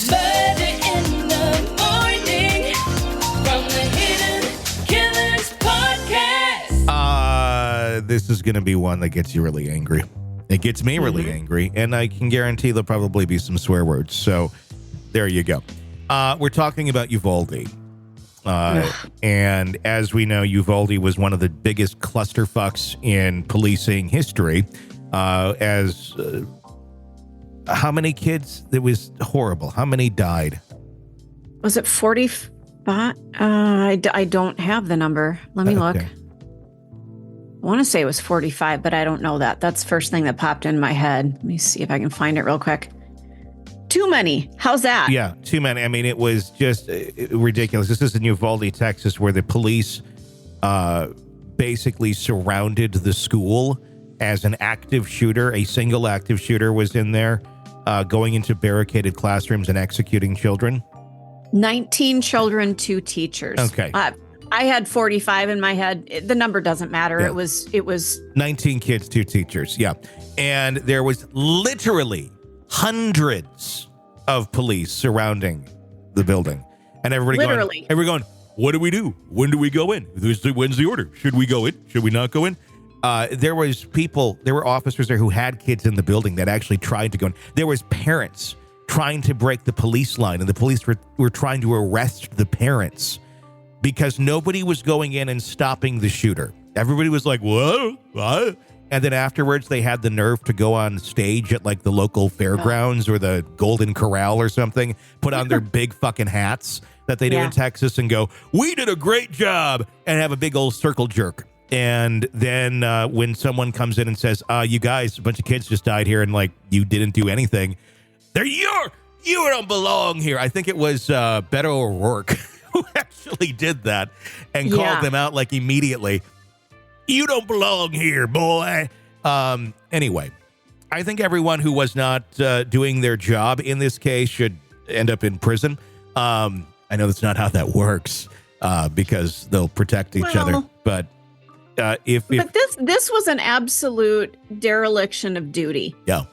Murder in the morning from the Hidden Killers podcast. This is going to be one that gets you really angry. It gets me really angry, and I can guarantee there'll probably be some swear words. So there you go. We're talking about Uvalde. And as we know, Uvalde was one of the biggest clusterfucks in policing history. How many kids? It was horrible. How many died? Was it 45? I don't have the number. Let me look. I want to say it was 45, but I don't know that. That's the first thing that popped in my head. Let me see if I can find it real quick. Too many. How's that? Yeah, too many. I mean, it was just ridiculous. This is in Uvalde, Texas, where the police basically surrounded the school as an active shooter. A single active shooter was in there, going into barricaded classrooms and executing children. 19 children, 2 teachers. Okay. I had 45 in my head. The number doesn't matter. Yeah. It was 19 kids, 2 teachers. Yeah. And there was literally hundreds of police surrounding the building, and everybody going, what do we do? When do we go in? When's the order? Should we go in? Should we not go in? There were officers there who had kids in the building that actually tried to go in. There was parents trying to break the police line, and the police were trying to arrest the parents because nobody was going in and stopping the shooter. Everybody was like, what? And then afterwards, they had the nerve to go on stage at like the local fairgrounds or the Golden Corral or something, put on their big fucking hats that they do in Texas and go, we did a great job, and have a big old circle jerk. And then when someone comes in and says, you guys, a bunch of kids just died here and like you didn't do anything, you don't belong here. I think it was Beto O'Rourke who actually did that and called them out like immediately. You don't belong here, boy. Anyway, I think everyone who was not doing their job in this case should end up in prison. I know that's not how that works because they'll protect each other. But if this was an absolute dereliction of duty. Yeah.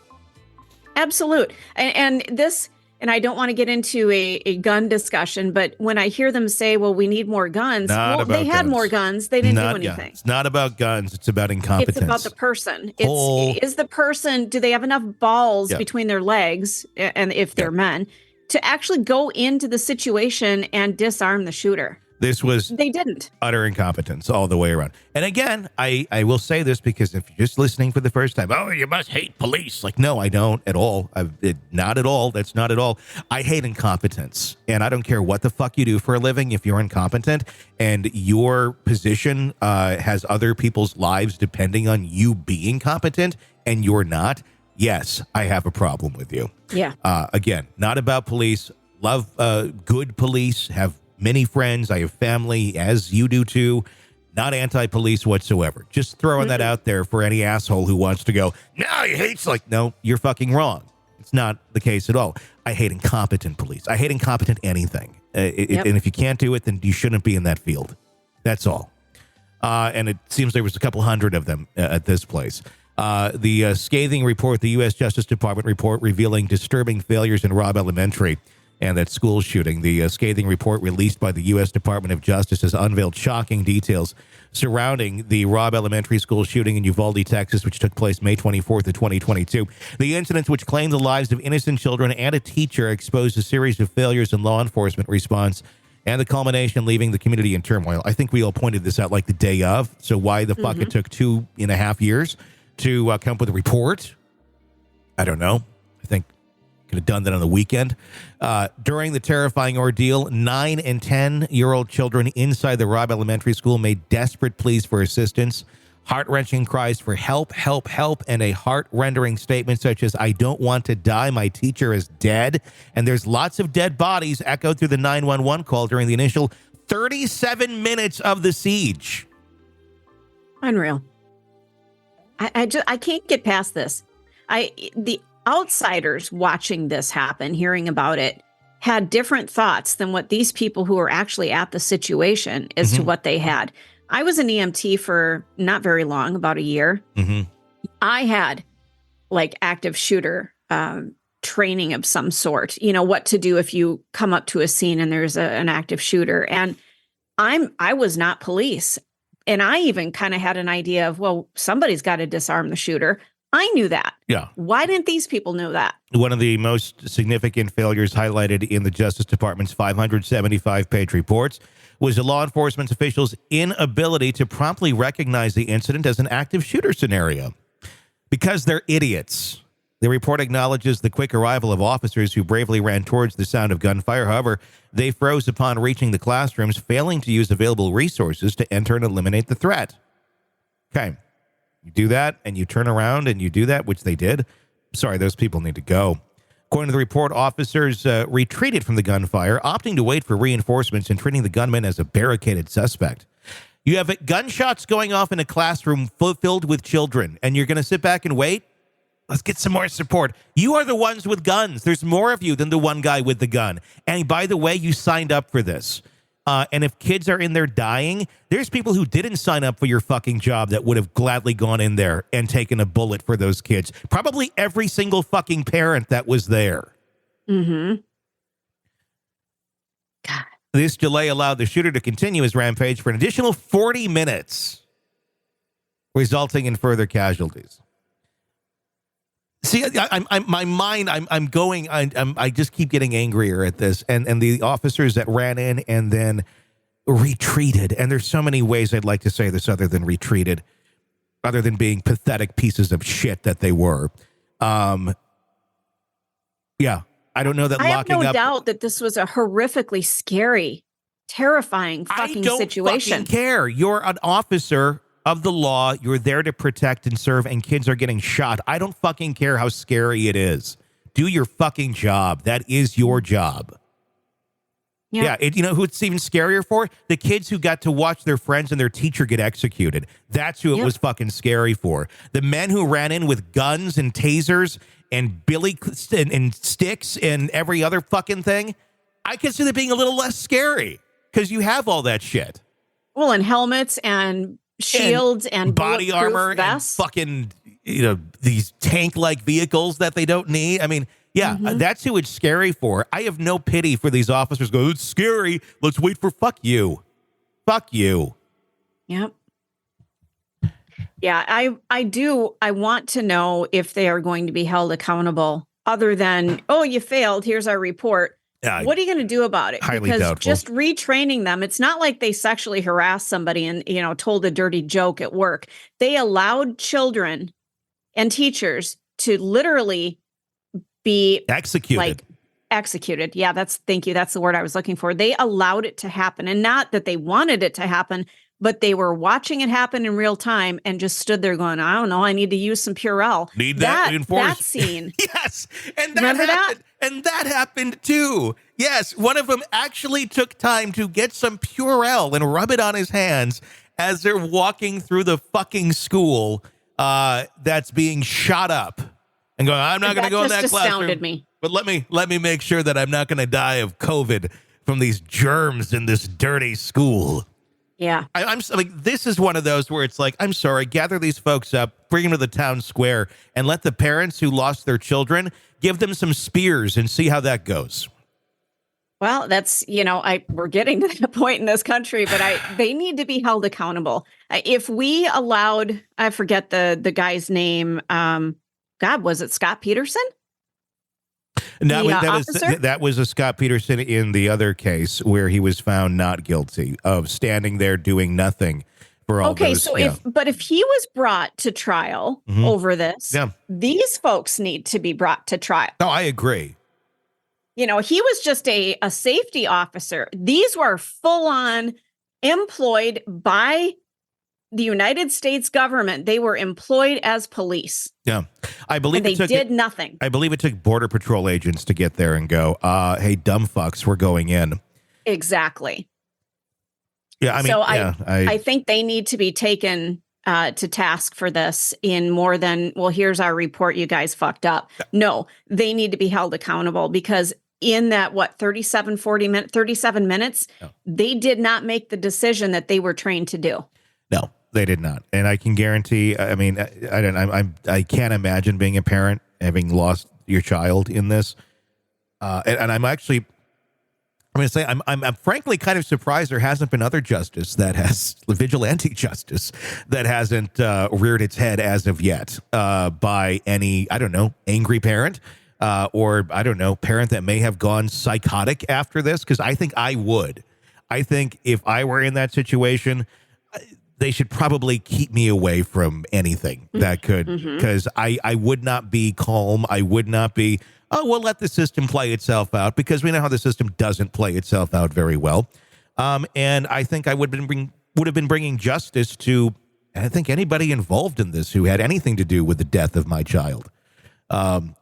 Absolute. And this, and I don't want to get into a gun discussion, but when I hear them say, well, we need more guns, they had more guns. They didn't do anything. It's not about guns. It's about incompetence. It's about the person. Is the person, do they have enough balls between their legs, and if they're men, to actually go into the situation and disarm the shooter? They didn't. Utter incompetence all the way around. And again, I will say this because if you're just listening for the first time, you must hate police. Like, no, I don't at all. Not at all. That's not at all. I hate incompetence. And I don't care what the fuck you do for a living. If you're incompetent and your position has other people's lives depending on you being competent and you're not, yes, I have a problem with you. Yeah. Again, not about police. Love good police. Have many friends. I have family, as you do too. Not anti-police whatsoever. Just throwing that out there for any asshole who wants to go, no, he hates, like, no, you're fucking wrong. It's not the case at all. I hate incompetent police. I hate incompetent anything. And if you can't do it, then you shouldn't be in that field. That's all. And it seems there was a couple hundred of them at this place. The scathing report, the U.S. Justice Department report revealing disturbing failures in Robb Elementary and that school shooting. The scathing report released by the U.S. Department of Justice has unveiled shocking details surrounding the Robb Elementary School shooting in Uvalde, Texas, which took place May 24th of 2022. The incidents, which claimed the lives of innocent children and a teacher, exposed a series of failures in law enforcement response and the culmination leaving the community in turmoil. I think we all pointed this out like the day of. So why the fuck it took 2.5 years to come up with a report? I don't know. I think could have done that on the weekend. During the terrifying ordeal, 9 and 10-year-old children inside the Robb Elementary School made desperate pleas for assistance, heart-wrenching cries for help, help, help, and a heart-rending statement such as, I don't want to die, my teacher is dead. And there's lots of dead bodies echoed through the 911 call during the initial 37 minutes of the siege. Unreal. I can't get past this. The outsiders watching this happen, hearing about it, had different thoughts than what these people who are actually at the situation as to what they had. I was an EMT for not very long, about a year. I had like active shooter training of some sort, what to do if you come up to a scene and there's an active shooter. And I was not police. And I even kind of had an idea of, well, somebody's got to disarm the shooter. I knew that. Yeah. Why didn't these people know that? One of the most significant failures highlighted in the Justice Department's 575-page reports was the law enforcement officials' inability to promptly recognize the incident as an active shooter scenario. Because they're idiots. The report acknowledges the quick arrival of officers who bravely ran towards the sound of gunfire. However, they froze upon reaching the classrooms, failing to use available resources to enter and eliminate the threat. Okay. You do that, and you turn around and you do that, which they did. Sorry, those people need to go. According to the report, officers retreated from the gunfire, opting to wait for reinforcements and treating the gunman as a barricaded suspect. You have gunshots going off in a classroom filled with children, and you're going to sit back and wait? Let's get some more support. You are the ones with guns. There's more of you than the one guy with the gun. And by the way, you signed up for this. And if kids are in there dying, there's people who didn't sign up for your fucking job that would have gladly gone in there and taken a bullet for those kids. Probably every single fucking parent that was there. Mm-hmm. God. This delay allowed the shooter to continue his rampage for an additional 40 minutes, resulting in further casualties. See, I just keep getting angrier at this. And the officers that ran in and then retreated. And there's so many ways I'd like to say this other than retreated, other than being pathetic pieces of shit that they were. Yeah, I don't know that I locking up. have no doubt that this was a horrifically scary, terrifying fucking situation. I don't fucking care. You're an officer of the law. You're there to protect and serve, and kids are getting shot. I don't fucking care how scary it is. Do your fucking job. That is your job. Yeah. You know who it's even scarier for? The kids who got to watch their friends and their teacher get executed. That's who it was fucking scary for. The men who ran in with guns and tasers and billy and sticks and every other fucking thing, I consider being a little less scary because you have all that shit. Well, and helmets and shields and body armor vests. And fucking, these tank-like vehicles that they don't need. I mean, that's who it's scary for. I have no pity for these officers. Go, it's scary. Let's wait for fuck you. Fuck you. Yep. Yeah, I want to know if they are going to be held accountable other than, oh, you failed. Here's our report. What are you going to do about it? Highly because doubtful. Just retraining them, it's not like they sexually harassed somebody and, told a dirty joke at work. They allowed children and teachers to literally be executed. Yeah, thank you. That's the word I was looking for. They allowed it to happen, and not that they wanted it to happen, but they were watching it happen in real time and just stood there going, I don't know, I need to use some Purell. Need that reinforced. That scene. Yes. And that Remember happened. that? And that happened too. Yes. One of them actually took time to get some Purell and rub it on his hands as they're walking through the fucking school that's being shot up and going, I'm not going to go in that classroom. Astounded me. But let me make sure that I'm not going to die of COVID from these germs in this dirty school. Yeah. I'm like, this is one of those where it's like, I'm sorry, gather these folks up, bring them to the town square, and let the parents who lost their children give them some spears and see how that goes. Well, that's, we're getting to that point in this country, but they need to be held accountable. If we allowed, I forget the guy's name. Was it Scott Peterson? No, that was a Scott Peterson in the other case where he was found not guilty of standing there doing nothing for all those. Okay, so if he was brought to trial over this, these folks need to be brought to trial. No, I agree. He was just a safety officer. These were full on employed by the United States government. They were employed as police. Yeah. I believe they did nothing. I believe it took Border Patrol agents to get there and go, hey, dumb fucks, we're going in. Exactly. Yeah, I mean, so I think they need to be taken to task for this in more than, well, here's our report, you guys fucked up. No, they need to be held accountable because in that, 37 minutes, they did not make the decision that they were trained to do. No, they did not. And I can guarantee, I mean, I can't imagine being a parent having lost your child in this. And I'm actually, I'm going to say, I'm frankly kind of surprised there hasn't been other justice that has, vigilante justice, that hasn't reared its head as of yet by any, I don't know, angry parent or, I don't know, parent that may have gone psychotic after this, because I think I would. I think if I were in that situation, they should probably keep me away from anything that could, because I would not be calm. I would not be, oh, we'll let the system play itself out, because we know how the system doesn't play itself out very well. And I think I would have been bringing justice to, I think, anybody involved in this who had anything to do with the death of my child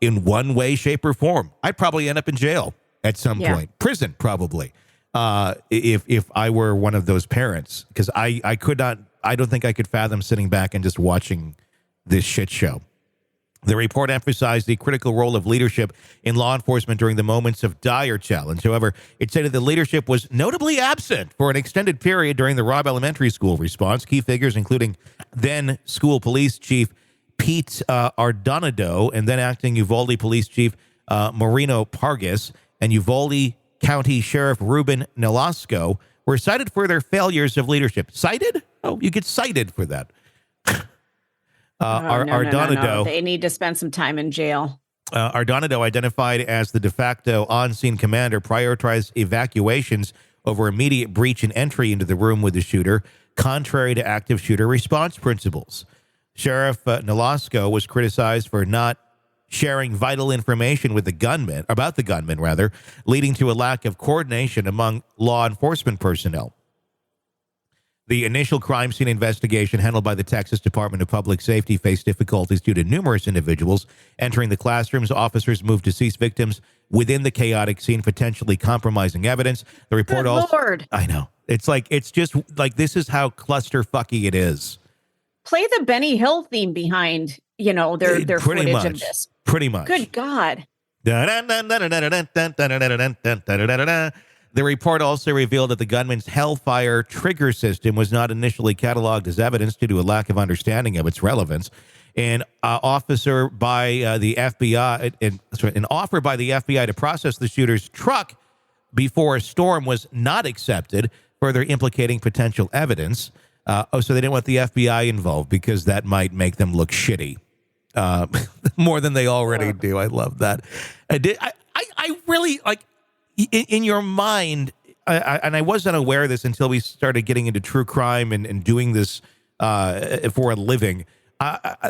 in one way, shape, or form. I'd probably end up in jail at some point, prison probably, if I were one of those parents, because I could not, I don't think I could fathom sitting back and just watching this shit show. The report emphasized the critical role of leadership in law enforcement during the moments of dire challenge. However, it stated that leadership was notably absent for an extended period during the Robb Elementary School response. Key figures including then school police chief Pete Ardonado and then acting Uvalde police chief Marino Pargas and Uvalde County Sheriff Ruben Nolasco were cited for their failures of leadership. Cited? Oh, you get cited for that. No. They need to spend some time in jail. Ardonado, identified as the de facto on-scene commander, prioritized evacuations over immediate breach and entry into the room with the shooter, contrary to active shooter response principles. Sheriff Nolasco was criticized for not sharing vital information with the gunman, leading to a lack of coordination among law enforcement personnel. The initial crime scene investigation handled by the Texas Department of Public Safety faced difficulties due to numerous individuals entering the classrooms. Officers moved to seize victims within the chaotic scene, potentially compromising evidence. The report Lord. I know. It's just like this is how clusterfucky it is. Play the Benny Hill theme behind, their footage of this. Pretty much. Good God. The report also revealed that the gunman's Hellfire trigger system was not initially cataloged as evidence due to a lack of understanding of its relevance. An offer by the FBI to process the shooter's truck before a storm was not accepted, further implicating potential evidence. So they didn't want the FBI involved because that might make them look shitty more than they already do. I love that. I really like. In your mind, and I wasn't aware of this until we started getting into true crime and doing this for a living.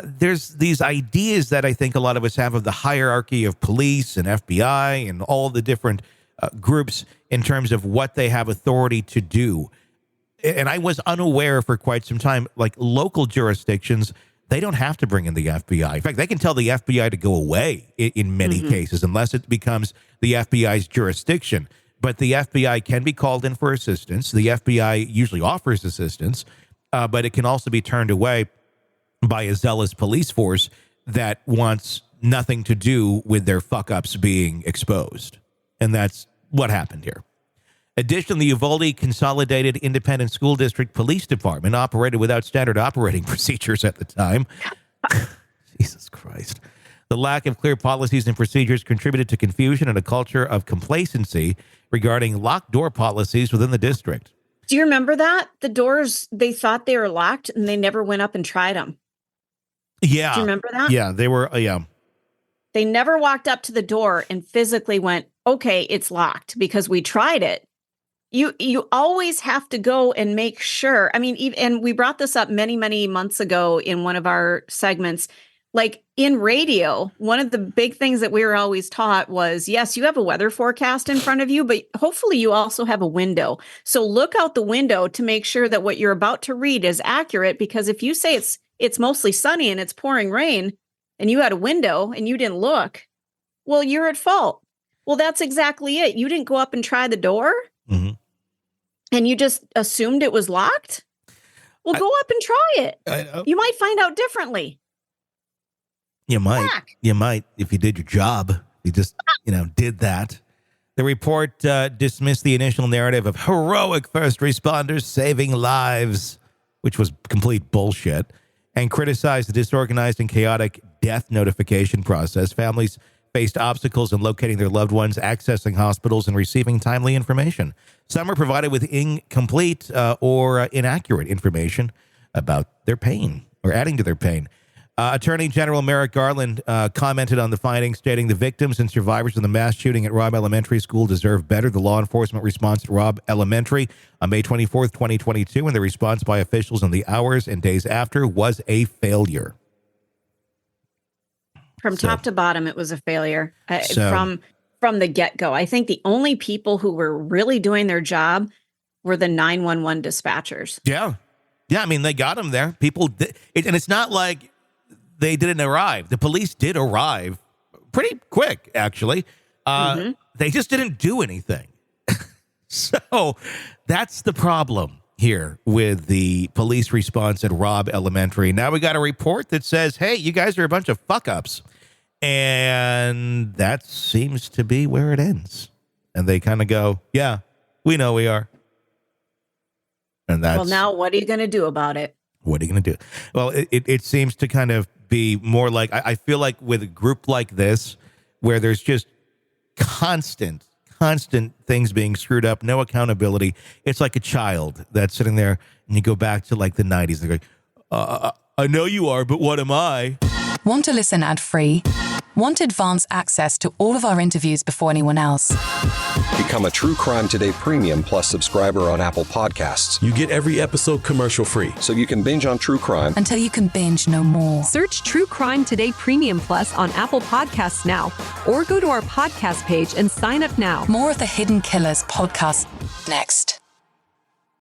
There's these ideas that I think a lot of us have of the hierarchy of police and FBI and all the different groups in terms of what they have authority to do. And I was unaware for quite some time, like local jurisdictions, they don't have to bring in the FBI. In fact, they can tell the FBI to go away in many cases, unless it becomes the FBI's jurisdiction. But the FBI can be called in for assistance. The FBI usually offers assistance, but it can also be turned away by a zealous police force that wants nothing to do with their fuck-ups being exposed. And that's what happened here. Additionally, the Uvalde Consolidated Independent School District Police Department operated without standard operating procedures at the time. Jesus Christ. The lack of clear policies and procedures contributed to confusion and a culture of complacency regarding locked door policies within the district. Do you remember that? The doors, they thought they were locked and they never went up and tried them. Yeah. Do you remember that? Yeah, they were, They never walked up to the door and physically went, okay, it's locked because we tried it. You always have to go and make sure. I mean, and we brought this up many, many months ago in one of our segments. Like in radio, one of the big things that we were always taught was, yes, you have a weather forecast in front of you, but hopefully you also have a window. So look out the window to make sure that what you're about to read is accurate, because if you say it's mostly sunny and it's pouring rain and you had a window and you didn't look, well, you're at fault. Well, that's exactly it. You didn't go up and try the door. Mm-hmm. And you just assumed it was locked? Well, go up and try it. You might find out differently. You might. You might if you did your job. You just, did that. The report dismissed the initial narrative of heroic first responders saving lives, which was complete bullshit, and criticized the disorganized and chaotic death notification process. Families faced obstacles in locating their loved ones, accessing hospitals, and receiving timely information. Some were provided with incomplete or inaccurate information about their pain or adding to their pain. Attorney General Merrick Garland commented on the findings, stating the victims and survivors of the mass shooting at Robb Elementary School deserve better. The law enforcement response to Robb Elementary on May 24th, 2022, and the response by officials in the hours and days after was a failure. From top to bottom, it was a failure from the get-go. I think the only people who were really doing their job were the 911 dispatchers. Yeah. I mean, they got them there. People did, and it's not like they didn't arrive. The police did arrive pretty quick, actually. They just didn't do anything. So that's the problem here with the police response at Robb Elementary. Now we got a report that says, hey, you guys are a bunch of fuck-ups. And that seems to be where it ends. And they kind of go, yeah, we know we are. And that's... Well, now what are you going to do about it? What are you going to do? Well, it seems to kind of be more like, I feel like with a group like this, where there's just constant things being screwed up, no accountability. It's like a child that's sitting there, and you go back to like the 90s. They're going, I know you are, but what am I? Want to listen ad-free? Want advanced access to all of our interviews before anyone else? Become a True Crime Today Premium Plus subscriber on Apple Podcasts. You get every episode commercial-free. So you can binge on true crime until you can binge no more. Search True Crime Today Premium Plus on Apple Podcasts now, or go to our podcast page and sign up now. More of the Hidden Killers podcast next.